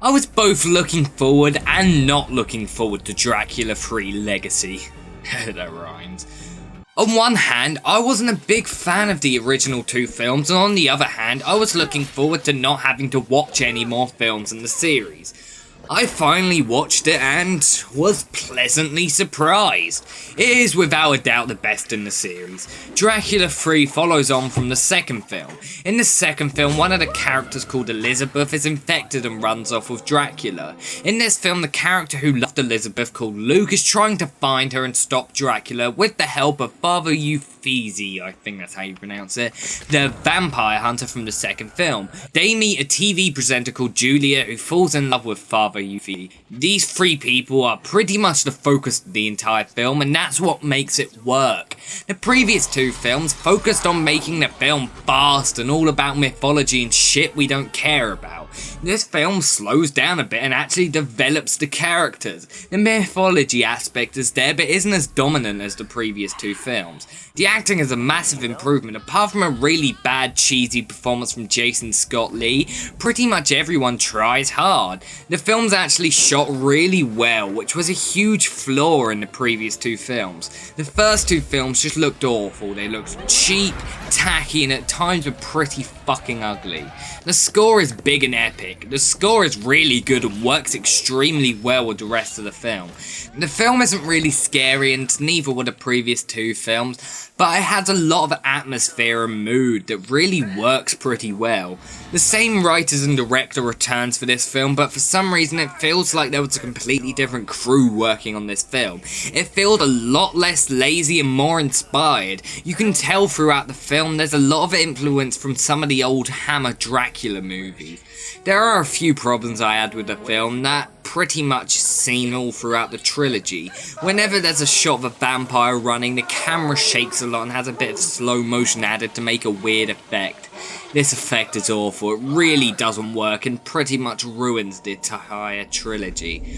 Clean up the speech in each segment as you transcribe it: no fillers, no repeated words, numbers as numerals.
I was both looking forward and not looking forward to Dracula III Legacy. That rhymes. On one hand, I wasn't a big fan of the original two films, and on the other hand, I was looking forward to not having to watch any more films in the series. I finally watched it and was pleasantly surprised. It is without a doubt the best in the series. Dracula 3 follows on from the second film. In the second film, one of the characters called Elizabeth is infected and runs off with Dracula. In this film, the character who loved Elizabeth called Luke is trying to find her and stop Dracula with the help of Father Uffizi, I think that's how you pronounce it, the vampire hunter from the second film. They meet a TV presenter called Julia who falls in love with Father Uffizi. These three people are pretty much the focus of the entire film, and that's what makes it work. The previous two films focused on making the film fast and all about mythology and shit we don't care about. This film slows down a bit and actually develops the characters. The mythology aspect is there, but isn't as dominant as the previous two films. The acting is a massive improvement. Apart from a really bad cheesy performance from Jason Scott Lee, pretty much everyone tries hard. The film's actually shot really well, which was a huge flaw in the previous two films. The first two films just looked awful. They looked cheap, tacky, and at times were pretty fucking ugly. The score is big and epic. The score is really good and works extremely well with the rest of the film. The film isn't really scary, and neither were the previous two films, but it has a lot of atmosphere and mood that really works pretty well. The same writers and director returns for this film, but for some reason it feels like there was a completely different crew working on this film. It felt a lot less lazy and more inspired. You can tell throughout the film there's a lot of influence from some of the old Hammer Dracula movies. There are a few problems I had with the film that pretty much seen all throughout the trilogy. Whenever there's a shot of a vampire running, the camera shakes a lot and has a bit of slow motion added to make a weird effect. This effect is awful, it really doesn't work and pretty much ruins the entire trilogy.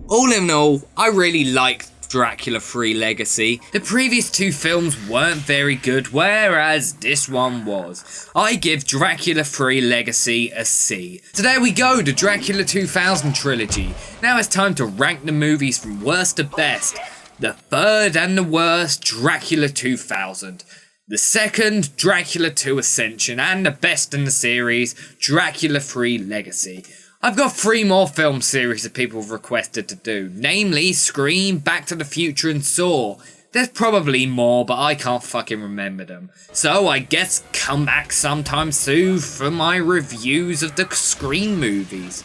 All in all, I really liked Dracula III Legacy. The previous two films weren't very good, whereas this one was. I give Dracula III Legacy a C. So there we go, the Dracula 2000 trilogy. Now it's time to rank the movies from worst to best. The third and the worst, Dracula 2000. The second, Dracula 2 Ascension, and the best in the series, Dracula 3 Legacy. I've got 3 more film series that people have requested to do, namely Scream, Back to the Future and Saw. There's probably more, but I can't fucking remember them. So I guess come back sometime soon for my reviews of the Scream movies.